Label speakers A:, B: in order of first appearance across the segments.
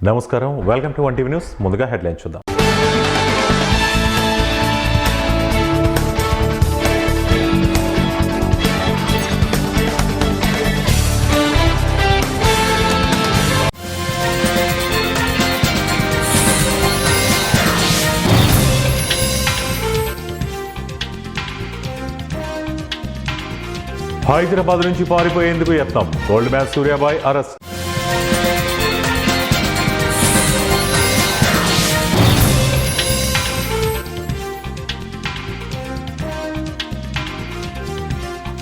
A: నమస్కారం, welcome to 1 TV news. ముందుగా headlines చూద్దాం. హైదరాబాద్ నుంచి పారిపోయేందుకు యత్నం, గోల్డ్ మ్యాన్ సూర్యాబాయ్ అరెస్ట్.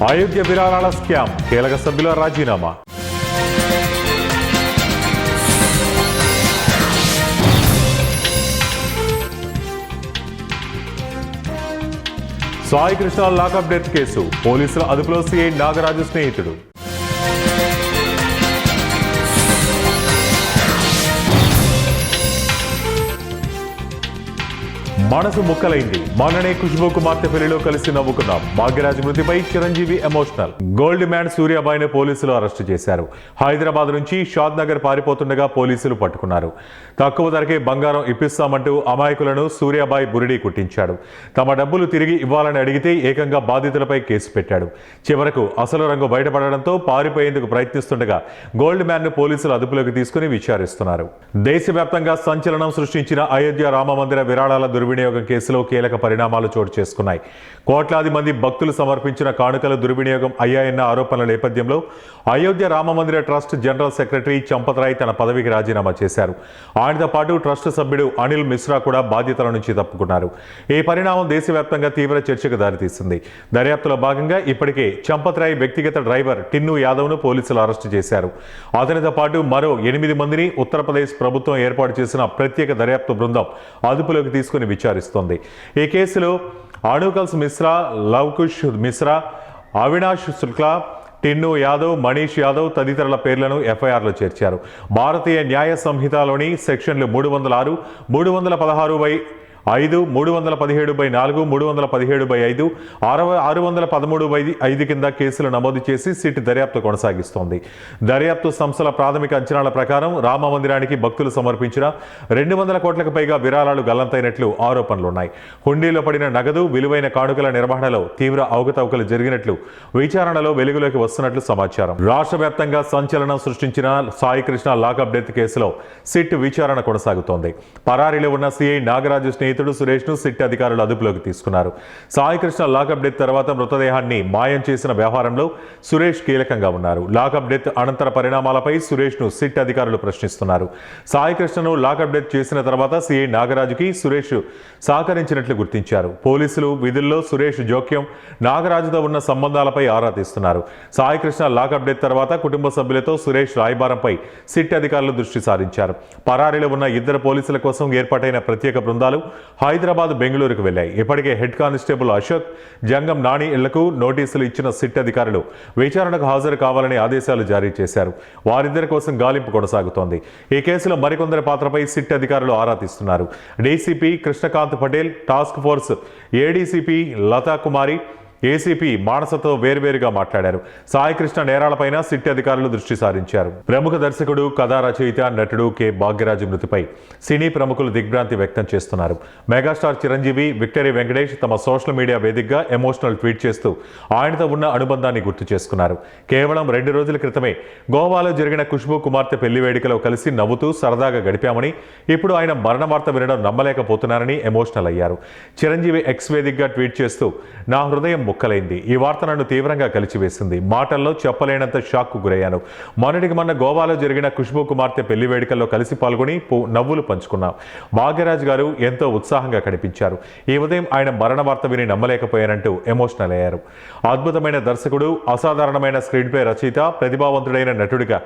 A: అయోధ్య విరాళాల స్కామ్, కీలక సభ్యుల రాజీనామా. Sai Krishna lockup death case, పోలీసుల అదుపులో సిఐ నాగరాజు స్నేహితుడు. మనసు ముక్కలైంది, మొన్ననే ఖుష్బూ కుమార్తె పెళ్లిలో కలిసి నవ్వుకున్నాం. భాగ్యరాజ్ మృతిపై చిరంజీవి ఎమోషనల్. గోల్డ్ మ్యాన్ సూర్యాబాయ్ను పోలీసులు అరెస్టు చేశారు. హైదరాబాద్ నుంచి షాద్ నగర్ పారిపోతుండగా పోలీసులు పట్టుకున్నారు. తక్కువ ధరకే బంగారం ఇప్పిస్తామంటూ అమాయకులను సూర్యాబాయ్ బురిడీ కుట్టించాడు. తమ డబ్బులు తిరిగి ఇవ్వాలని అడిగితే ఏకంగా బాధితులపై కేసు పెట్టాడు. చివరకు అసలు రంగు బయటపడడంతో పారిపోయేందుకు ప్రయత్నిస్తుండగా గోల్డ్ మ్యాన్ ను పోలీసులు అదుపులోకి తీసుకుని విచారిస్తున్నారు. దేశవ్యాప్తంగా సంచలనం సృష్టించిన అయోధ్య రామమందిర విరాళాల దుర్వినియోగం కేసులో కీలక పరిణామాలు చోటు చేసుకున్నాయి. కోట్లాది మంది భక్తులు సమర్పించిన కానుకలు దుర్వినియోగం అయ్యాయన్న ఆరోపణల నేపథ్యంలో అయోధ్య రామమందిర trust general secretary Champat Rai తన పదవికి రాజీనామా చేశారు. ఆయనతో పాటు ట్రస్ట్ సభ్యుడు అనిల్ మిశ్రా కూడా బాధ్యతల నుంచి తప్పుకున్నారు. ఈ పరిణామం దేశవ్యాప్తంగా తీవ్ర చర్చకు దారితీసింది. దర్యాప్తులో భాగంగా ఇప్పటికే చంపత్ రాయ్ వ్యక్తిగత డ్రైవర్ టిన్ను యాదవ్ను పోలీసులు అరెస్టు చేశారు. అతనితో పాటు మరో 8 మందిని ఉత్తరప్రదేశ్ ప్రభుత్వం ఏర్పాటు చేసిన ప్రత్యేక దర్యాప్తు బృందం అదుపులోకి తీసుకుని విచారిస్తోంది. ఈ కేసులో అణుకల్స్ మిశ్రా, లవకుష్ మిశ్రా, అవినాష్ శుక్లా, టిన్ను యాదవ్, మనీష్ యాదవ్ తదితరుల పేర్లను ఎఫ్ఐఆర్లో చేర్చారు. భారతీయ న్యాయ సంహితలోని సెక్షన్లు 306, 316/5, 317/4, 317/5, 613/5 కింద కేసులు నమోదు చేసి సిట్ దర్యాప్తు కొనసాగిస్తోంది. దర్యాప్తు సంస్థల ప్రాథమిక అంచనాల ప్రకారం రామ మందిరానికి భక్తులు సమర్పించిన 200 కోట్లకు పైగా విరాళాలు గల్లంతైనట్లు ఆరోపణలున్నాయి. హుండీలో పడిన నగదు, విలువైన కానుకల నిర్వహణలో తీవ్ర అవకతవకలు జరిగినట్లు విచారణలో వెలుగులోకి వస్తున్నట్లు సమాచారం. రాష్ట్ర వ్యాప్తంగా సంచలనం సృష్టించిన సాయి కృష్ణ లాకప్ డెత్ కేసులో సిట్ విచారణ కొనసాగుతోంది. పరారీలో ఉన్న సిఐ నాగరాజు స్నేహితుడు సురేష్ ను సిట్ అధికారులు అదుపులోకి తీసుకున్నారు. సాయి కృష్ణ లాకప్ డెత్ తర్వాత మృతదేహాన్ని మాయం చేసిన వ్యవహారంలో సురేష్ కీలకంగా ఉన్నారు. లాకప్ డెత్ అనంతర పరిణామాలపై సురేష్ ను సిట్ అధికారులు ప్రశ్నిస్తున్నారు. సాయి కృష్ణను లాకప్ డెత్ చేసిన తర్వాత సిఐ నాగరాజుకి సురేష్ సహకరించినట్లు గుర్తించారు. పోలీసులు విధుల్లో సురేష్ జోక్యం, నాగరాజుతో ఉన్న సంబంధాలపై ఆరా తీస్తున్నారు. సాయి కృష్ణ లాకప్ డెత్ తర్వాత కుటుంబ సభ్యులతో సురేష్ రాయబారంపై సిట్ అధికారులు దృష్టి సారించారు. పరారీలో ఉన్న 2 పోలీసుల కోసం ఏర్పాటైన ప్రత్యేక బృందాలు హైదరాబాద్, బెంగళూరుకు వెళ్లాయి. ఇప్పటికే హెడ్ కానిస్టేబుల్ అశోక్, జంగం నాని ఇళ్లకు నోటీసులు ఇచ్చిన సిట్ అధికారులు విచారణకు హాజరు కావాలని ఆదేశాలు జారీ చేశారు. వారిద్దరి కోసం గాలింపు కొనసాగుతోంది. ఈ కేసులో మరికొందరి పాత్రపై సిట్ అధికారులు ఆరా తీస్తున్నారు. DCP Krishnakant Patel, task force ADCP Latha Kumari, ACP మానసతో వేర్వేరుగా మాట్లాడారు. సాయి కృష్ణ నేరాలపైన సిట్ అధికారులు దృష్టి సారించారు. ప్రముఖ దర్శకుడు, కథా రచయిత, నటుడు కె భాగ్యరాజు మృతిపై సినీ ప్రముఖులు దిగ్భ్రాంతి వ్యక్తం చేస్తున్నారు. మెగాస్టార్ చిరంజీవి, విక్టరీ వెంకటేష్ తమ సోషల్ మీడియా వేదికగా ఎమోషనల్ ట్వీట్ చేస్తూ ఆయనతో ఉన్న అనుబంధాన్ని గుర్తు చేసుకున్నారు. కేవలం 2 రోజుల క్రితమే గోవాలో జరిగిన ఖుష్బూ కుమార్తె పెళ్లి వేడుకలో కలిసి నవ్వుతూ సరదాగా గడిపామని, ఇప్పుడు ఆయన మరణ వార్త వినడం నమ్మలేకపోతున్నారని ఎమోషనల్ అయ్యారు. చిరంజీవి ఎక్స్ వేదికగా ట్వీట్ చేస్తూ, నా హృదయం ముక్కలైంది. ఈ వార్త నన్ను తీవ్రంగా కలిచివేసింది. మాటల్లో చెప్పలేనంత షాక్కు గురయ్యాను. మొన్నటికి మొన్న గోవాలో జరిగిన ఖుష్బూ కుమార్తె పెళ్లి వేడుకల్లో కలిసి పాల్గొని నవ్వులు పంచుకున్నాం. భాగ్యరాజ్ గారు ఎంతో ఉత్సాహంగా కనిపించారు. ఈ ఉదయం ఆయన మరణ వార్త విని నమ్మలేకపోయానంటూ ఎమోషనల్ అయ్యారు. అద్భుతమైన దర్శకుడు, అసాధారణమైన స్క్రీన్ ప్లే రచయిత, ప్రతిభావంతుడైన నటుడిగా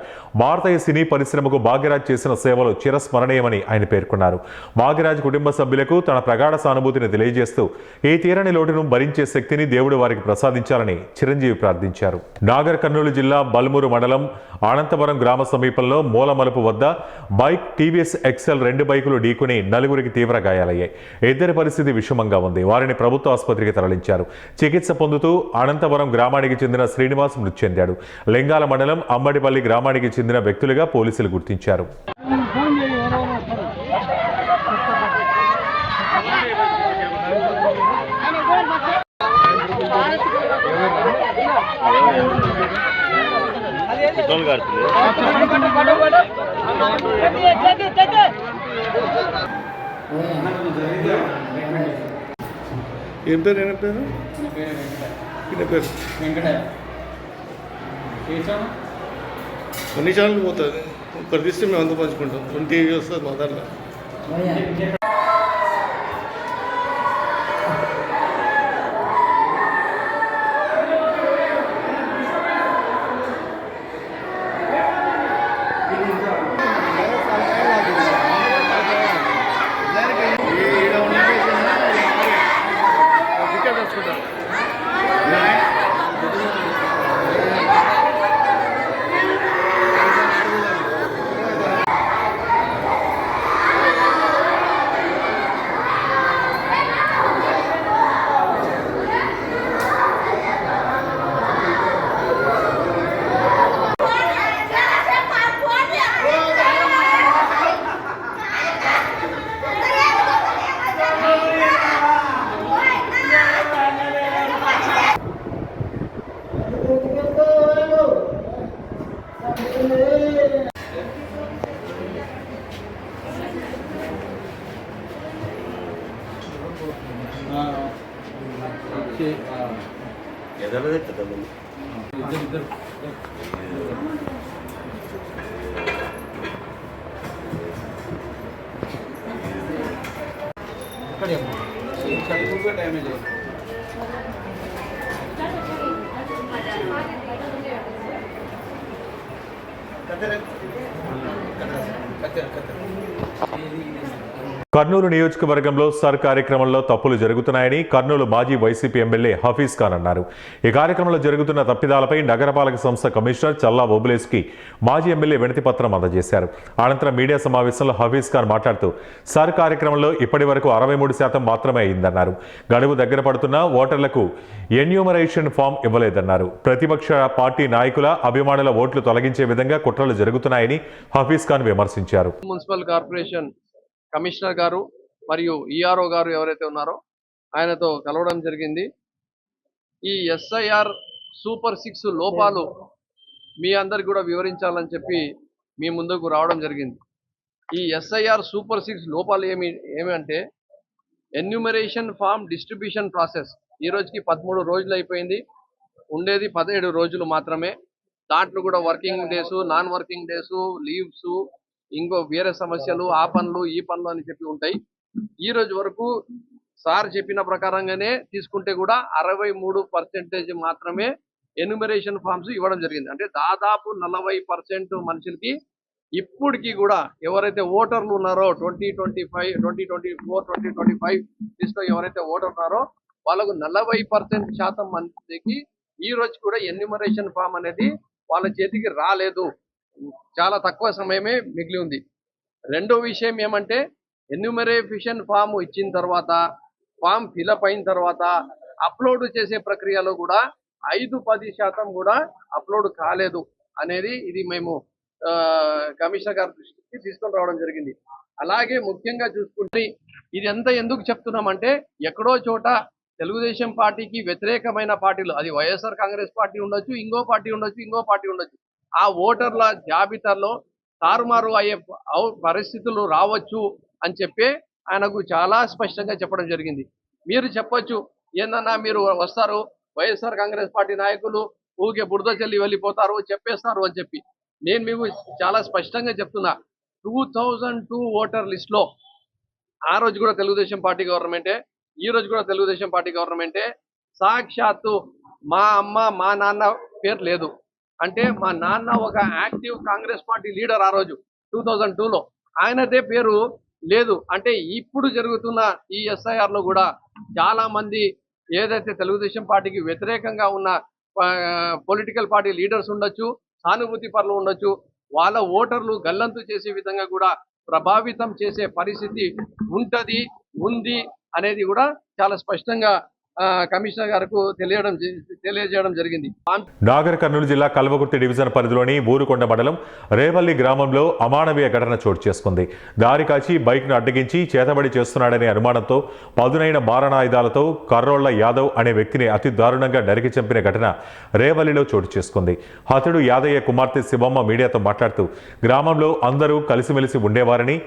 A: భారతీయ సినీ పరిశ్రమకు భాగ్యరాజ్ చేసిన సేవలు చిరస్మరణీయమని ఆయన పేర్కొన్నారు. భాగ్యరాజ్ కుటుంబ సభ్యులకు తన ప్రగాఢ సానుభూతిని తెలియజేస్తూ ఈ తీరని లోటును భరించే శక్తిని దేవుడు వారికి ప్రసాదించాలని చిరంజీవి ప్రార్థించారు. నాగర్ కర్నూలు జిల్లా బల్మూరు మండలం అనంతవరం గ్రామ సమీపంలో మూలమలుపు వద్ద బైక్, టీవీఎస్ ఎక్సెల్ 2 బైకులు ఢీకొని 4 తీవ్ర గాయాలయ్యాయి. ఇద్దరి పరిస్థితి విషమంగా ఉంది. వారిని ప్రభుత్వ ఆసుపత్రికి తరలించారు. చికిత్స పొందుతూ అనంతవరం గ్రామానికి చెందిన శ్రీనివాస్ మృతి చెందాడు. లింగాల మండలం అమ్మడిపల్లి గ్రామానికి చెందిన వ్యక్తులుగా పోలీసులు గుర్తించారు.
B: ఏం పేరు ఏం పేరు ఈయన పేరు అన్ని ఛానల్ పోతుంది ఇక్కడ తీస్తే మేము అంతా పంచుకుంటాం 20 వస్తుంది మా దాంట్లో.
A: కర్నూలు నియోజకవర్గంలో సర్ కార్యక్రమంలో తప్పులు జరుగుతున్నాయని కర్నూలు మాజీ వైసీపీ ఎమ్మెల్యే హఫీజ్ ఖాన్ అన్నారు. ఈ కార్యక్రమంలో జరుగుతున్న తప్పిదాలపై నగరపాలక సంస్థ కమిషనర్ చల్లా ఓబులేస్కి మాజీ ఎమ్మెల్యే వినతి పత్రం అందజేశారు. అనంతరం మీడియా సమావేశంలో హఫీజ్ ఖాన్ మాట్లాడుతూ సర్ కార్యక్రమంలో ఇప్పటి వరకు 63% మాత్రమే అయిందన్నారు. గడువు దగ్గర పడుతున్న ఓటర్లకు ఎన్యూమరేషన్ ఫామ్ ఇవ్వలేదన్నారు. ప్రతిపక్ష పార్టీ నాయకుల అభిమానుల ఓట్లు తొలగించే విధంగా కుట్రలు జరుగుతున్నాయని హఫీజ్ ఖాన్ విమర్శించారు.
C: మున్సిపల్ కార్పొరేషన్ కమిషనర్ గారు మరియు ఈఆర్ఓ గారు ఎవరైతే ఉన్నారో ఆయనతో కలవడం జరిగింది. ఈ ఎస్ఐఆర్ సూపర్ 6 లోపాలు మీ అందరికి కూడా వివరించాలని చెప్పి మీ ముందుకు రావడం జరిగింది. ఈ ఎస్ఐఆర్ సూపర్ 6 లోపాలు ఏమంటే ఎన్యూమరేషన్ ఫామ్ డిస్ట్రిబ్యూషన్ ప్రాసెస్ ఈ రోజుకి 13 రోజులు అయిపోయింది. ఉండేది 17 రోజులు మాత్రమే. దాంట్లో కూడా working days, non working days, leaves, ఇంకో వేరే సమస్యలు, ఆ పనులు ఈ పనులు అని చెప్పి ఉంటాయి. ఈ రోజు వరకు సార్ చెప్పిన ప్రకారంగానే తీసుకుంటే కూడా 63% మాత్రమే ఎన్యూమరేషన్ ఫామ్స్ ఇవ్వడం జరిగింది. అంటే దాదాపు 40% మనుషులకి ఇప్పటికీ కూడా ఎవరైతే ఓటర్లు ఉన్నారో 2024, 2025 లిస్ట్లో ఎవరైతే ఓటర్ ఉన్నారో వాళ్ళకు 40% మందికి ఈ రోజు కూడా ఎన్యూమరేషన్ ఫామ్ అనేది వాళ్ళ చేతికి రాలేదు. చాలా తక్కువ సమయమే మిగిలి ఉంది. రెండో విషయం ఏమంటే ఎన్యూమరేషన్ ఫామ్ ఇచ్చిన తర్వాత ఫామ్ ఫిలప్ అయిన తర్వాత అప్లోడ్ చేసే ప్రక్రియలో కూడా 5-10% కూడా అప్లోడ్ కాలేదు అనేది ఇది మేము కమిషనర్ గారి దృష్టికి తీసుకొని రావడం జరిగింది. అలాగే ముఖ్యంగా చూసుకుంటే ఇది ఎంత ఎందుకు చెప్తున్నామంటే ఎక్కడో చోట తెలుగుదేశం పార్టీకి వ్యతిరేకమైన పార్టీలు, అది వైఎస్ఆర్ కాంగ్రెస్ పార్టీ ఉండొచ్చు, ఇంకో పార్టీ ఉండొచ్చు, ఆ ఓటర్ల జాబితాలో తారుమారు అయ్యే పరిస్థితులు రావచ్చు అని చెప్పి ఆయనకు చాలా స్పష్టంగా చెప్పడం జరిగింది. మీరు చెప్పొచ్చు ఏందన్నా మీరు వస్తారు వైఎస్ఆర్ కాంగ్రెస్ పార్టీ నాయకులు ఊరికే బురద చెల్లి వెళ్ళిపోతారు చెప్పేస్తారు అని చెప్పి. నేను మీకు చాలా స్పష్టంగా చెప్తున్నా 2002 ఓటర్ లిస్ట్లో ఆ రోజు కూడా తెలుగుదేశం పార్టీ గవర్నమెంటే, ఈ రోజు కూడా తెలుగుదేశం పార్టీ గవర్నమెంటే. సాక్షాత్తు మా అమ్మ మా నాన్న పేరు లేదు. అంటే మా నాన్న ఒక యాక్టివ్ కాంగ్రెస్ పార్టీ లీడర్ ఆ రోజు 2002లో, ఆయనదే పేరు లేదు. అంటే ఇప్పుడు జరుగుతున్న ఈ ఎస్ఐఆర్ లో కూడా చాలా మంది ఏదైతే తెలుగుదేశం పార్టీకి వ్యతిరేకంగా ఉన్న పొలిటికల్ పార్టీ లీడర్స్ ఉండొచ్చు, సానుభూతి పరులు ఉండొచ్చు, వాళ్ళ ఓటర్లు గల్లంతు చేసే విధంగా కూడా ప్రభావితం చేసే పరిస్థితి ఉంది అనేది కూడా చాలా స్పష్టంగా కమిషనర్ గారికి తెలియజేయడం జరిగింది.
A: నాగర్ కర్నూలు జిల్లా కల్వకుర్తి డివిజన్ పరిధిలోని ఊరుకొండ మండలం రేవల్లి గ్రామంలో అమానవీయ ఘటన చోటు చేసుకుంది. దారి కాచి బైక్ను అడ్డగించి చేతబడి చేస్తున్నాడనే అనుమానంతో పదునైన మారణాయుధాలతో కర్రోళ్ల యాదవ్ అనే వ్యక్తిని అతి దారుణంగా నరికి చంపిన ఘటన రేవల్లిలో చోటు చేసుకుంది. హతుడు యాదయ్య కుమార్తె శివమ్మ మీడియాతో మాట్లాడుతూ గ్రామంలో అందరూ కలిసిమెలిసి ఉండేవారని,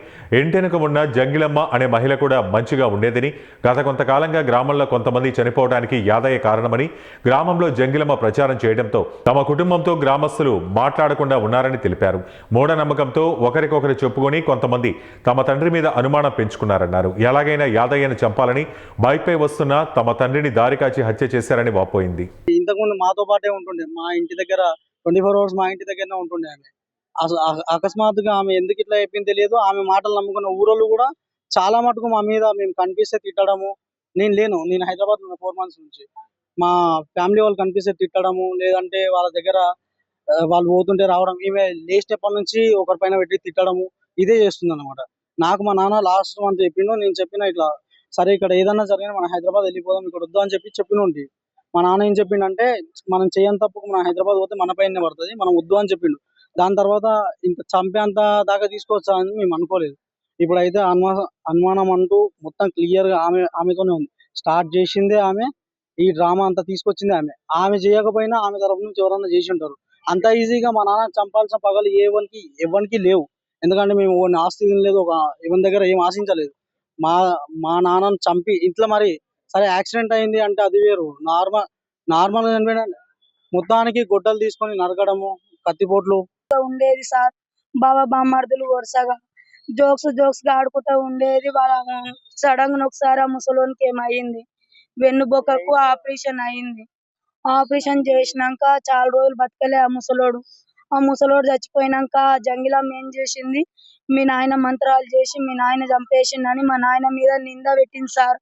A: ఇంటెనక ఉన్న జంగిలమ్మ అనే మహిళ కూడా మంచిగా ఉండేదని, గత కొంతకాలంగా గ్రామంలో కొంతమంది చనిపోవడానికి యాదయ్య కారణమని, గ్రామంలో జంగిలమ్మ ప్రచారం చేయడంతో తమ కుటుంబంతో గ్రామస్తులు మాట్లాడకుండా ఉన్నారని తెలిపారు. మూఢనమ్మకంతో ఒకరికొకరు చెప్పుకొని కొంతమంది తమ తండ్రి మీద అనుమానం పెంచుకున్నారన్నారు. ఎలాగైనా యాదయ్యను చంపాలని బైక్పై వస్తున్న తమ తండ్రిని దారి కాచి హత్య చేశారని వాపోయింది.
D: ఇంతకుముందు మాతో పాటే ఉంటుండే, మా ఇంటి దగ్గర 24 hours మా ఇంటి దగ్గరనే ఉంటుండే ఆమె. అకస్మాత్తుగా ఆమె ఎందుకు ఇట్లా చెప్పింది తెలియదు. ఆమె మాటలు నమ్ముకున్న ఊరోళ్ళు కూడా చాలా మటుకు మా మీద మేము కనిపిస్తే తిట్టడము. నేను హైదరాబాద్ ఉన్న 4 months నుంచి మా ఫ్యామిలీ వాళ్ళు కనిపిస్తే తిట్టడము, లేదంటే వాళ్ళ దగ్గర వాళ్ళు పోతుంటే రావడం, ఈమె లేచినప్పటి నుంచి ఒకరిపైన పెట్టి తిట్టడము ఇదే చేస్తుంది అనమాట. నాకు మా నాన్న లాస్ట్ మంత్ చెప్పిండు. నేను చెప్పిన ఇట్లా సరే ఇక్కడ ఏదన్నా జరిగినా మనం హైదరాబాద్ వెళ్ళిపోదాం, ఇక్కడ వద్దు అని చెప్పినుంటి. మా నాన్న ఏం చెప్పిండంటే మనం చేయని తప్పుకు మనం హైదరాబాద్ పోతే మన పైన పడుతుంది, మనం వద్దు అని చెప్పిండు. దాని తర్వాత ఇంత చంపేంత దాకా తీసుకొచ్చా అని మేము అనుకోలేదు. ఇప్పుడైతే అనుమానం అంటూ మొత్తం క్లియర్ గా ఆమెతోనే ఉంది. స్టార్ట్ చేసిందే ఆమె, ఈ డ్రామా అంతా తీసుకొచ్చింది ఆమె. ఆమె చేయకపోయినా ఆమె తరపు నుంచి ఎవరన్నా చేసి ఉంటారు. అంత ఈజీగా మా నాన్న చంపాల్సిన పగలు ఎవరికి లేవు. ఎందుకంటే మేము ఎవరిని ఆస్తి లేదు, ఎవరి దగ్గర ఏం ఆశించలేదు. మా నాన్నను చంపి ఇట్లా మరి సరే యాక్సిడెంట్ అయింది అంటే అది వేరు. నార్మల్ మొత్తానికి గొడ్డలు తీసుకొని నరకడము, కత్తిపోట్లు
E: ఉండేది సార్. బాబా బామ్మర్దులు వరుసగా జోక్స్ గా ఆడుకుంటూ ఉండేది. వాళ్ళ సడన్ గా ఒకసారి ఆ ముసలోనికి ఏమైంది, వెన్నుబొక్కకు ఆపరేషన్ అయింది. ఆపరేషన్ చేసినాక చాలా రోజులు బతకలే ఆ ముసలోడు చచ్చిపోయినాక జంగిలమ్మ ఏం చేసింది, మీ నాయన మంత్రాలు చేసి మీ నాయన చంపేసిందని మా నాయన మీద నింద పెట్టింది సార్.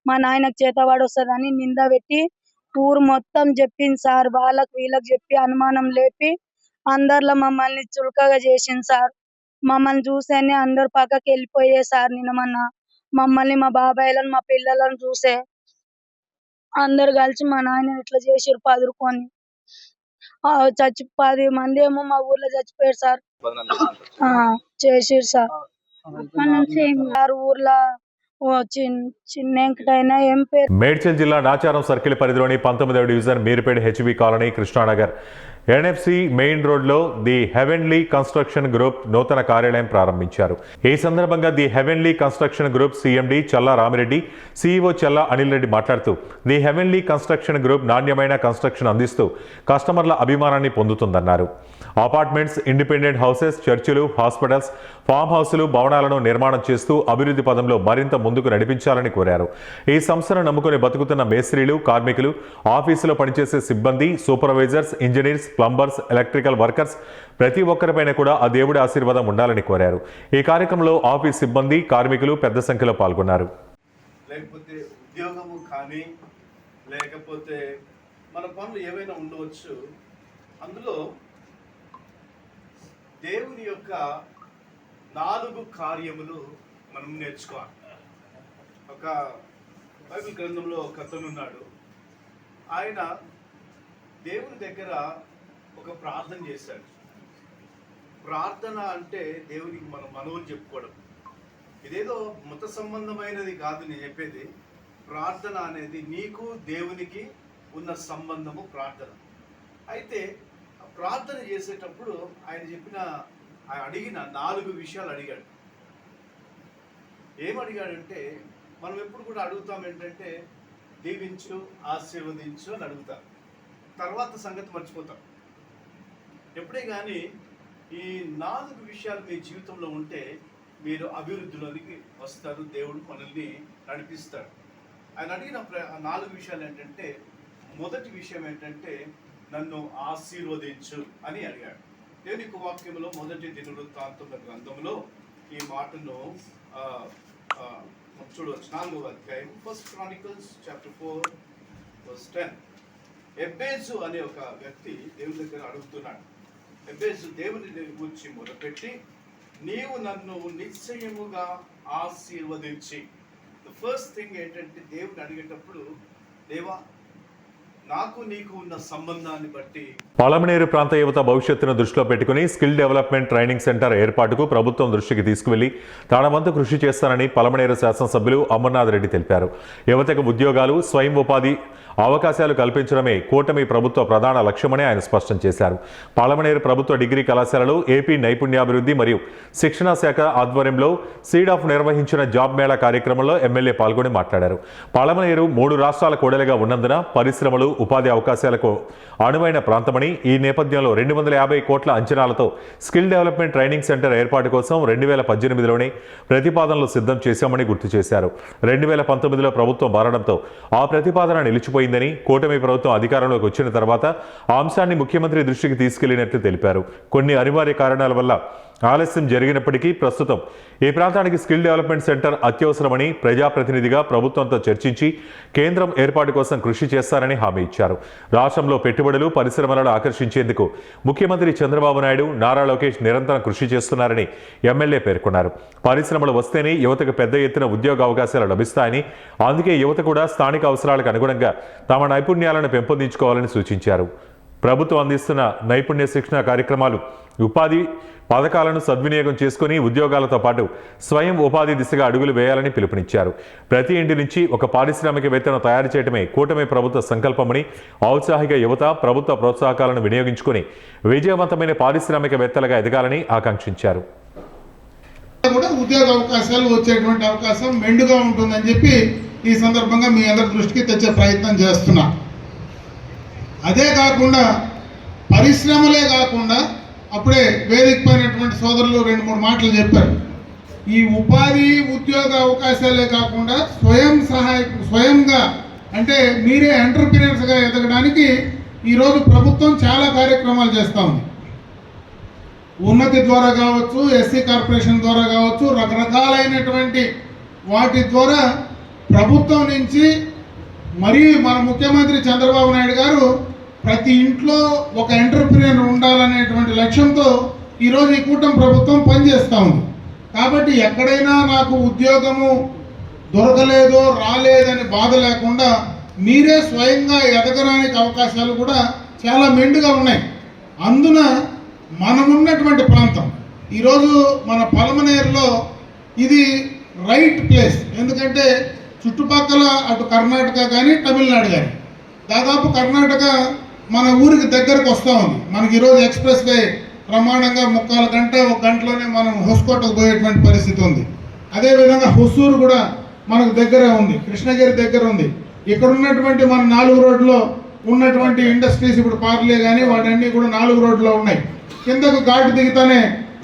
E: మా నాయనకు చేతవాడు వస్తుందని నింద పెట్టి ఊరు మొత్తం చెప్పింది సార్. వాళ్ళకి వీళ్ళకి చెప్పి అనుమానం లేపి అందరిలో మమ్మల్ని చులకగా చేసింది సార్. మమ్మల్ని చూసేనే అందరు పక్కకి వెళ్ళిపోయే సార్. నిన్న మమ్మల్ని మా బాబాయ్లను మా పిల్లలను చూసే అందరు కలిసి మా నాయన ఇట్లా చేసిరు పదురుకొని. 10 మంది ఏమో మా ఊర్లో చచ్చిపోయారు సార్. చేసిరు సార్. ఊర్లో చిన్న వెంకటైనా ఏం పేరు.
A: మేడ్చల్ జిల్లా నాచారం సర్కిల్ పరిధిలోని 19వ division Meerpet HB colony Krishnanagar NFC main రోడ్లో ది హెవెన్లీ కన్స్ట్రక్షన్ గ్రూప్ నూతన కార్యాలయం ప్రారంభించారు. ఈ సందర్భంగా the Heavenly Construction Group CMD Challa Ramireddy, CEO Challa Anil Reddy మాట్లాడుతూ ది హెవెన్లీ కన్స్ట్రక్షన్ గ్రూప్ నాణ్యమైన కన్స్ట్రక్షన్ అందిస్తూ కస్టమర్ల అభిమానాన్ని పొందుతుందన్నారు. అపార్ట్మెంట్స్, ఇండిపెండెంట్ హౌసెస్, చర్చిలు, హాస్పిటల్స్, ఫామ్ హౌస్లు, భవనాలను నిర్మాణం చేస్తూ అభివృద్ధి పదంలో మరింత ముందుకు నడిపించాలని కోరారు. ఈ సంస్థను నమ్ముకుని బతుకుతున్న మేస్త్రీలు, కార్మికులు, ఆఫీసులో పనిచేసే సిబ్బంది, supervisors, engineers, plumbers, electrical workers ప్రతి ఒక్కరిపైన కూడా ఆ దేవుడి ఆశీర్వాదం ఉండాలని కోరారు. ఈ కార్యక్రమంలో ఆఫీస్ సిబ్బంది, కార్మికులు పెద్ద సంఖ్యలో పాల్గొన్నారు.
B: లేకపోతే ఉద్యోగము కానీ లేకపోతే మన పనులు ఏవైనా ఉండవచ్చు. అందులో దేవుని యొక్క 4 కార్యములు మనం నేర్చుకోవాలి. ఒక బైబిల్ గ్రంథంలో ఒక అతను ఉన్నాడు. ఆయన దేవుని దగ్గర ఒక ప్రార్థన చేశాడు. ప్రార్థన అంటే దేవునికి మనం మనవులు చెప్పుకోవడం. ఇదేదో మత సంబంధమైనది కాదు నేను చెప్పేది. ప్రార్థన అనేది నీకు దేవునికి ఉన్న సంబంధము ప్రార్థన. అయితే ప్రార్థన చేసేటప్పుడు ఆయన అడిగిన 4 విషయాలు అడిగాడు. ఏమడిగాడంటే, మనం ఎప్పుడు కూడా అడుగుతాం ఏంటంటే దీవించు, ఆశీర్వదించు అని అడుగుతాం. తర్వాత సంగతి మర్చిపోతాం. ఎప్పుడే కానీ ఈ 4 విషయాలు మీ జీవితంలో ఉంటే మీరు అభివృద్ధిలోనికి వస్తారు. దేవుడు మనల్ని నడిపిస్తాడు. ఆయన అడిగిన 4 విషయాలు ఏంటంటే, మొదటి విషయం ఏంటంటే నన్ను ఆశీర్వదించు అని అడిగాడు. దేవుని వాక్యంలో మొదటి దినవృత్తాంతముల గ్రంథంలో ఈ మాటను చూడవచ్చు. 4వ అధ్యాయం 1 Chronicles chapter 4 verse 10. ఎబ్బేజు అనే ఒక వ్యక్తి దేవుని దగ్గర అడుగుతున్నాడు. ఎబ్బేజు దేవుని గురించి మొదలుపెట్టి, నీవు నన్ను నిశ్చయముగా ఆశీర్వదించి. ద ఫస్ట్ థింగ్ ఏంటంటే దేవుని అడిగేటప్పుడు దేవా నాకు నీకు ఉన్న సంబంధాన్ని బట్టి
A: పలమనేరు ప్రాంత యువత భవిష్యత్తును దృష్టిలో పెట్టుకుని స్కిల్ డెవలప్మెంట్ ట్రైనింగ్ సెంటర్ ఏర్పాటుకు ప్రభుత్వం దృష్టికి తీసుకువెళ్లి తన వంతు కృషి చేస్తానని పలమనేరు శాసనసభ్యులు అమర్నాథ్ రెడ్డి తెలిపారు. యువతకు ఉద్యోగాలు, స్వయం ఉపాధి అవకాశాలు కల్పించడమే కూటమి ప్రభుత్వ ప్రధాన లక్ష్యమని ఆయన స్పష్టం చేశారు. పలమనేరు ప్రభుత్వ డిగ్రీ కళాశాలలో ఏపీ నైపుణ్యాభివృద్ధి మరియు శిక్షణా శాఖ ఆధ్వర్యంలో సీడ్ ఆఫ్ నిర్వహించిన జాబ్ మేళా కార్యక్రమంలో ఎమ్మెల్యే పాల్గొని మాట్లాడారు. పలమనేరు 3 రాష్ట్రాల కూడలిగా ఉన్నందున పరిశ్రమలు, ఉపాధి అవకాశాలకు అనువైన ప్రాంతమని, ఈ నేపథ్యంలో 250 కోట్ల అంచనాలతో స్కిల్ డెవలప్మెంట్ ట్రైనింగ్ సెంటర్ ఏర్పాటు కోసం 2018లోనే ప్రతిపాదనలు సిద్ధం చేశామని గుర్తు చేశారు. 2019లో ప్రభుత్వం మారడంతో ఆ ప్రతిపాదన నిలిచిపోయిందని, కూటమి ప్రభుత్వం అధికారంలోకి వచ్చిన తర్వాత ఆ అంశాన్ని ముఖ్యమంత్రి దృష్టికి తీసుకెళ్లినట్లు తెలిపారు. కొన్ని అనివార్య కారణాల వల్ల ఆలస్యం జరిగినప్పటికీ ప్రస్తుతం ఈ ప్రాంతానికి స్కిల్ డెవలప్మెంట్ సెంటర్ అత్యవసరమని ప్రజాప్రతినిధిగా ప్రభుత్వంతో చర్చించి కేంద్రం ఏర్పాటు కోసం కృషి చేస్తారని హామీ ఇచ్చారు. రాష్ట్రంలో పెట్టుబడులు, పరిశ్రమలను ఆకర్షించేందుకు ముఖ్యమంత్రి చంద్రబాబు నాయుడు, నారా లోకేష్ నిరంతరం కృషి చేస్తున్నారని ఎమ్మెల్యే పేర్కొన్నారు. పరిశ్రమలు వస్తేనే యువతకు పెద్ద ఎత్తున ఉద్యోగ అవకాశాలు లభిస్తాయని, అందుకే యువత కూడా స్థానిక అవసరాలకు అనుగుణంగా తమ నైపుణ్యాలను పెంపొందించుకోవాలని సూచించారు. ప్రభుత్వం అందిస్తున్న నైపుణ్య శిక్షణ కార్యక్రమాలు, ఉపాధి పథకాలను సద్వినియోగం చేసుకుని ఉద్యోగాలతో పాటు స్వయం ఉపాధి దిశగా అడుగులు వేయాలని పిలుపునిచ్చారు. ప్రతి ఇంటి నుంచి ఒక పారిశ్రామికవేత్తను తయారు చేయడమే కూటమి ప్రభుత్వ సంకల్పమని, ఔత్సాహిక యువత ప్రభుత్వ ప్రోత్సాహకాలను వినియోగించుకుని విజయవంతమైన పారిశ్రామికవేత్తలుగా ఎదగాలని ఆకాంక్షించారు.
F: ఉద్యోగ అవకాశాలు వచ్చేటువంటి అవకాశం మెండుగా ఉంటుందని చెప్పి ఈ సందర్భంగా మీ అందరి దృష్టికి తెచ్చే ప్రయత్నం చేస్తున్నా. అదే కాకుండా పరిశ్రమలే కాకుండా అప్పుడే వేదికపైనటువంటి సోదరులు 2-3 మాటలు చెప్పారు. ఈ ఉపాధి, ఉద్యోగ అవకాశాలే కాకుండా స్వయంగా అంటే మీరే ఎంటర్‌ప్రెన్యూర్స్గా ఎదగడానికి ఈరోజు ప్రభుత్వం చాలా కార్యక్రమాలు చేస్తూ ఉంది. ఉన్నతి ద్వారా కావచ్చు, ఎస్సీ కార్పొరేషన్ ద్వారా కావచ్చు, రకరకాలైనటువంటి వాటి ద్వారా ప్రభుత్వం నుంచి మరీ మన ముఖ్యమంత్రి చంద్రబాబు నాయుడు గారు ప్రతి ఇంట్లో ఒక ఎంటర్‌ప్రెన్యూర్ ఉండాలనేటువంటి లక్ష్యంతో ఈరోజు ఈ కూటమి ప్రభుత్వం పనిచేస్తూ ఉంది. కాబట్టి ఎక్కడైనా నాకు ఉద్యోగము దొరకలేదో, రాలేదని బాధ లేకుండా మీరే స్వయంగా ఎదగడానికి అవకాశాలు కూడా చాలా మెండుగా ఉన్నాయి. అందున మనమున్నటువంటి ప్రాంతం ఈరోజు మన పలమనేరులో ఇది రైట్ ప్లేస్. ఎందుకంటే చుట్టుపక్కల అటు కర్ణాటక కానీ, తమిళనాడు కానీ, దాదాపు కర్ణాటక మన ఊరికి దగ్గరకు వస్తూ ఉంది. మనకి ఈరోజు ఎక్స్ప్రెస్ వే ప్రమాణంగా 3/4 గంట, 1 గంటలోనే మనం హొస్కోటకు పోయేటువంటి పరిస్థితి ఉంది. అదేవిధంగా హొసూరు కూడా మనకు దగ్గరే ఉంది, కృష్ణగిరి దగ్గర ఉంది. ఇక్కడ ఉన్నటువంటి మన 4 రోడ్లో ఉన్నటువంటి ఇండస్ట్రీస్, ఇప్పుడు పార్లే కానీ వాటన్నీ కూడా 4 రోడ్లో ఉన్నాయి. కిందకు ఘాటు దిగుతానే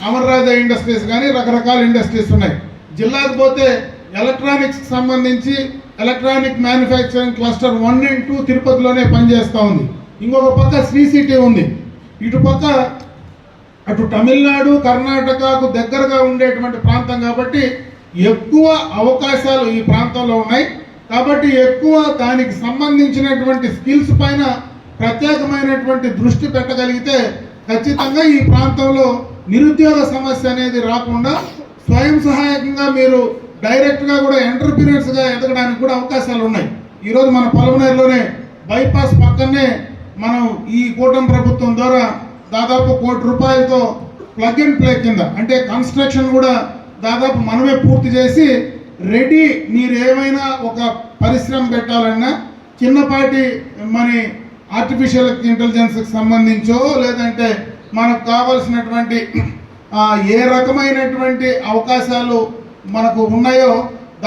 F: అమర్రాజా ఇండస్ట్రీస్ కానీ రకరకాల ఇండస్ట్రీస్ ఉన్నాయి. జిల్లాకు పోతే ఎలక్ట్రానిక్స్కి సంబంధించి ఎలక్ట్రానిక్ మ్యానుఫ్యాక్చరింగ్ క్లస్టర్ 1 and 2 తిరుపతిలోనే పనిచేస్తూ ఉంది. ఇంకొక పక్క శ్రీ సిటీ ఉంది. ఇటు పక్క అటు తమిళనాడు, కర్ణాటకకు దగ్గరగా ఉండేటువంటి ప్రాంతం కాబట్టి ఎక్కువ అవకాశాలు ఈ ప్రాంతంలో ఉన్నాయి. కాబట్టి ఎక్కువ దానికి సంబంధించినటువంటి స్కిల్స్ పైన ప్రత్యేకమైనటువంటి దృష్టి పెట్టగలిగితే ఖచ్చితంగా ఈ ప్రాంతంలో నిరుద్యోగ సమస్య అనేది రాకుండా స్వయం సహాయకంగా మీరు డైరెక్ట్గా కూడా ఎంటర్‌ప్రెన్యూర్స్గా ఎదగడానికి కూడా అవకాశాలు ఉన్నాయి. ఈరోజు మన పలమనేరులోనే బైపాస్ పక్కనే మనం ఈ కూటమి ప్రభుత్వం ద్వారా దాదాపు 1 కోటి రూపాయలతో ప్లగ్ అండ్ ప్లే కింద, అంటే కన్స్ట్రక్షన్ కూడా దాదాపు మనమే పూర్తి చేసి రెడీ. మీరు ఏమైనా ఒక పరిశ్రమ పెట్టాలన్నా చిన్నపాటి మన ఆర్టిఫిషియల్ ఇంటెలిజెన్స్కి సంబంధించో లేదంటే మనకు కావాల్సినటువంటి ఏ రకమైనటువంటి అవకాశాలు మనకు ఉన్నాయో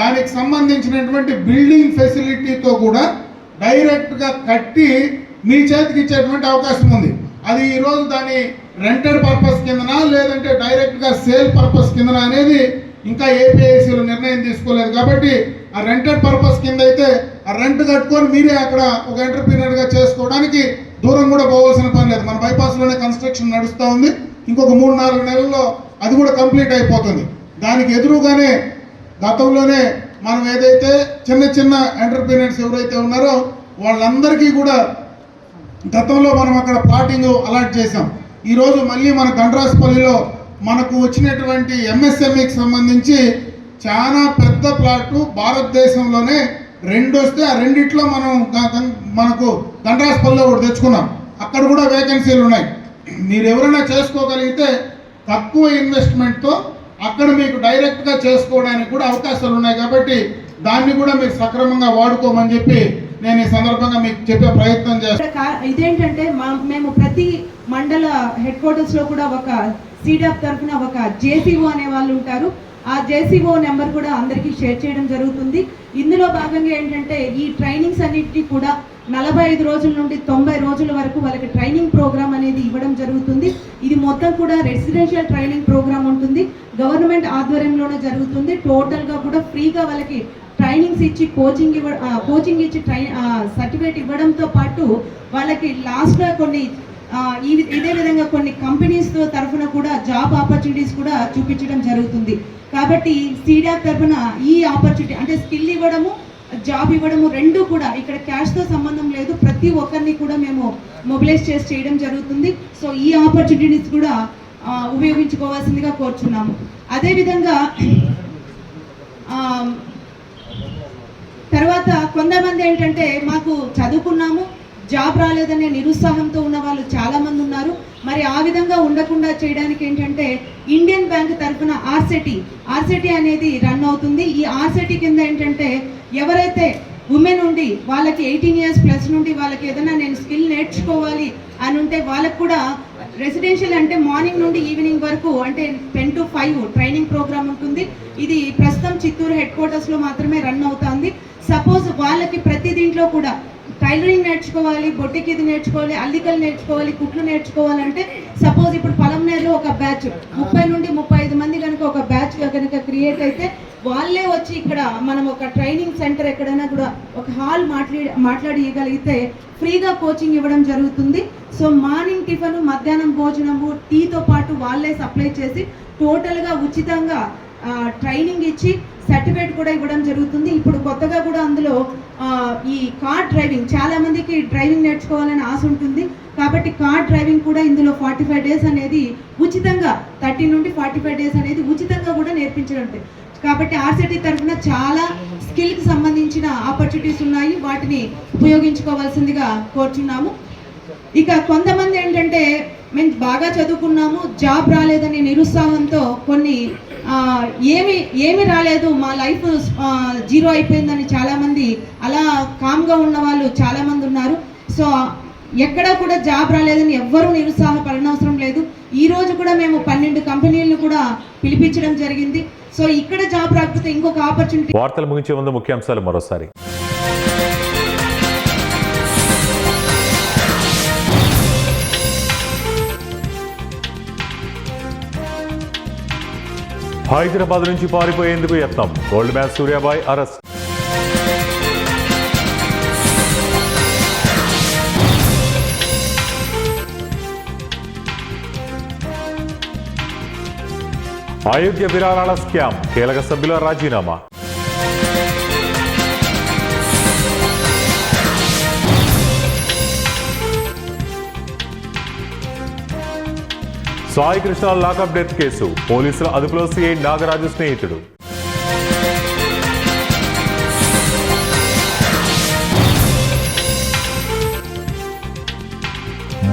F: దానికి సంబంధించినటువంటి బిల్డింగ్ ఫెసిలిటీతో కూడా డైరెక్ట్గా కట్టి మీ చేతికి ఇచ్చేటువంటి అవకాశం ఉంది. అది ఈరోజు దాని రెంటెడ్ పర్పస్ కిందనా లేదంటే డైరెక్ట్గా సేల్ పర్పస్ కిందనా అనేది ఇంకా ఏపీఐసీలో నిర్ణయం తీసుకోలేదు. కాబట్టి ఆ రెంటెడ్ పర్పస్ కింద అయితే ఆ రెంట్ కట్టుకొని మీరే అక్కడ ఒక ఎంటర్‌ప్రెన్యూర్గా చేసుకోవడానికి దూరం కూడా పోవాల్సిన పని లేదు. మన బైపాస్లోనే కన్స్ట్రక్షన్ నడుస్తూ ఉంది. ఇంకొక 3-4 నెలల్లో అది కూడా కంప్లీట్ అయిపోతుంది. దానికి ఎదురుగానే గతంలోనే మనం ఏదైతే చిన్న ఎంటర్‌ప్రెన్యూర్స్ ఎవరైతే ఉన్నారో వాళ్ళందరికీ కూడా గతంలో మనం అక్కడ ప్లాటింగ్ అలాట్ చేసాం. ఈరోజు మళ్ళీ మన గండ్రాస్పల్లిలో మనకు వచ్చినటువంటి ఎంఎస్ఎంఈకి సంబంధించి చాలా పెద్ద ప్లాటు భారతదేశంలోనే 2 వస్తే ఆ రెండిట్లో మనకు దండరాజపల్లిలో ఒకటి తెచ్చుకున్నాం. అక్కడ కూడా వేకెన్సీలు ఉన్నాయి. మీరు ఎవరైనా చేసుకోగలిగితే తక్కువ ఇన్వెస్ట్మెంట్తో అక్కడ మీకు డైరెక్ట్గా చేసుకోవడానికి కూడా అవకాశాలు ఉన్నాయి. కాబట్టి దాన్ని కూడా మీరు సక్రమంగా వాడుకోమని చెప్పి నేను ఈ సందర్భంగా మీకు చెప్పే ప్రయత్నం చేస్తాను.
G: ఇదేంటంటే మేము ప్రతి మండల హెడ్ క్వార్టర్స్ లో కూడా ఒక సీడాప్ తరఫున ఒక జేసీఓ అనే వాళ్ళు ఉంటారు. ఆ జేసీఓ నెంబర్ కూడా అందరికీ షేర్ చేయడం జరుగుతుంది. ఇందులో భాగంగా ఏంటంటే ఈ ట్రైనింగ్స్ అన్నిటికీ కూడా 45 రోజుల నుండి 90 రోజుల వరకు వాళ్ళకి ట్రైనింగ్ ప్రోగ్రామ్ అనేది ఇవ్వడం జరుగుతుంది. ఇది మొత్తం కూడా రెసిడెన్షియల్ ట్రైనింగ్ ప్రోగ్రామ్ ఉంటుంది, గవర్నమెంట్ ఆధ్వర్యంలోనే జరుగుతుంది. టోటల్గా కూడా ఫ్రీగా వాళ్ళకి ట్రైనింగ్స్ ఇచ్చి కోచింగ్ ఇచ్చి సర్టిఫికేట్ ఇవ్వడంతో పాటు వాళ్ళకి లాస్ట్లో కొన్ని ఇదే విధంగా కొన్ని కంపెనీస్ తరఫున కూడా జాబ్ ఆపర్చునిటీస్ కూడా చూపించడం జరుగుతుంది. కాబట్టి సీడాప్ తరఫున ఈ ఆపర్చునిటీ అంటే స్కిల్ ఇవ్వడము, జాబ్ ఇవ్వడము రెండు కూడా ఇక్కడ క్యాష్తో సంబంధం లేదు. ప్రతి ఒక్కరిని కూడా మేము మొబిలైజ్ చేసి చేయడం జరుగుతుంది. సో ఈ ఆపర్చునిటీస్ కూడా ఉపయోగించుకోవాల్సిందిగా కోరుచున్నాము. అదేవిధంగా తర్వాత కొంతమంది ఏంటంటే మాకు చదువుకున్నాము, జాబ్ రాలేదనే నిరుత్సాహంతో ఉన్న వాళ్ళు చాలామంది ఉన్నారు. మరి ఆ విధంగా ఉండకుండా చేయడానికి ఏంటంటే ఇండియన్ బ్యాంక్ తరఫున ఆర్సెటి అనేది రన్ అవుతుంది. ఈ ఆర్సెటి కింద ఏంటంటే ఎవరైతే ఉమెన్ ఉండి వాళ్ళకి 18 years ప్లస్ నుండి వాళ్ళకి ఏదైనా నేను స్కిల్ నేర్చుకోవాలి అని ఉంటే వాళ్ళకు కూడా రెసిడెన్షియల్ అంటే మార్నింగ్ నుండి ఈవినింగ్ వరకు అంటే 10 to 5 ట్రైనింగ్ ప్రోగ్రామ్ ఉంటుంది. ఇది ప్రస్తుతం చిత్తూరు హెడ్ క్వార్టర్స్లో మాత్రమే రన్ అవుతుంది. సపోజ్ వాళ్ళకి ప్రతి దీంట్లో కూడా టైలరింగ్ నేర్చుకోవాలి, బొట్టికి ఇది నేర్చుకోవాలి, అల్లికలు నేర్చుకోవాలి, కుట్లు నేర్చుకోవాలంటే సపోజ్ ఇప్పుడు పలంనేరులో ఒక బ్యాచ్ 30 నుండి 35 మంది కనుక ఒక బ్యాచ్ కనుక క్రియేట్ అయితే వాళ్ళే వచ్చి ఇక్కడ మనం ఒక ట్రైనింగ్ సెంటర్ ఎక్కడైనా కూడా ఒక హాల్ మాట్లాడి ఇవ్వగలిగితే ఫ్రీగా కోచింగ్ ఇవ్వడం జరుగుతుంది. సో మార్నింగ్ టిఫిన్, మధ్యాహ్నం భోజనము, టీతో పాటు వాళ్ళే సప్లై చేసి టోటల్గా ఉచితంగా ట్రైనింగ్ ఇచ్చి సర్టిఫికేట్ కూడా ఇవ్వడం జరుగుతుంది. ఇప్పుడు కొత్తగా కూడా అందులో ఈ కార్ డ్రైవింగ్, చాలా మందికి డ్రైవింగ్ నేర్చుకోవాలని ఆశ ఉంటుంది. కాబట్టి కార్ డ్రైవింగ్ కూడా ఇందులో 45 days అనేది ఉచితంగా 30 నుండి 45 days అనేది ఉచితంగా కూడా నేర్పించడం. కాబట్టి ఆర్సిటీ తరఫున చాలా స్కిల్కి సంబంధించిన ఆపర్చునిటీస్ ఉన్నాయి, వాటిని ఉపయోగించుకోవాల్సిందిగా కోరుచున్నాము. ఇక కొంతమంది ఏంటంటే మేము బాగా చదువుకున్నాము, జాబ్ రాలేదని నిరుత్సాహంతో కొన్ని ఏమి రాలేదు, మా లైఫ్ జీరో అయిపోయిందని చాలామంది అలా కామ్గా ఉన్న వాళ్ళు చాలామంది ఉన్నారు. సో ఎక్కడా కూడా జాబ్ రాలేదని ఎవ్వరూ నిరుత్సాహపడనవసరం లేదు. ఈ రోజు కూడా మేము 12 కంపెనీలను కూడా పిలిపించడం జరిగింది. సో ఇక్కడ జాబ్ రాకపోతే ఇంకొక ఆపర్చునిటీ.
A: వార్తలు ముగించే ముందు ముఖ్యాంశాలు మరోసారి. హైదరాబాద్ నుంచి పారిపోయేందుకు యత్నం, గోల్డ్ మ్యాన్ సూర్యాబాయ్ అరెస్ట్. అయోధ్య విరాళాల స్కామ్, కీలక సభ్యుల రాజీనామా. Sai Krishna lockup death case, పోలీసుల అదుపులో సిఐ నాగరాజు స్నేహితుడు.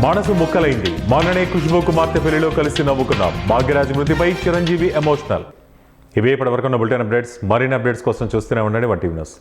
A: మనసు ముక్కలైంది, మొన్ననే ఖుష్బూ కుమార్తె పెళ్లిలో కలిసి నవ్వుకున్నాం. భాగ్యరాజ్ మృతిపై చిరంజీవి ఎమోషనల్. ఇవే ఇప్పటివరకు ఉన్న బులెటిన్ అప్డేట్స్. మరిన్ని అప్డేట్స్ కోసం చూస్తూనే ఉండండి 1TV న్యూస్.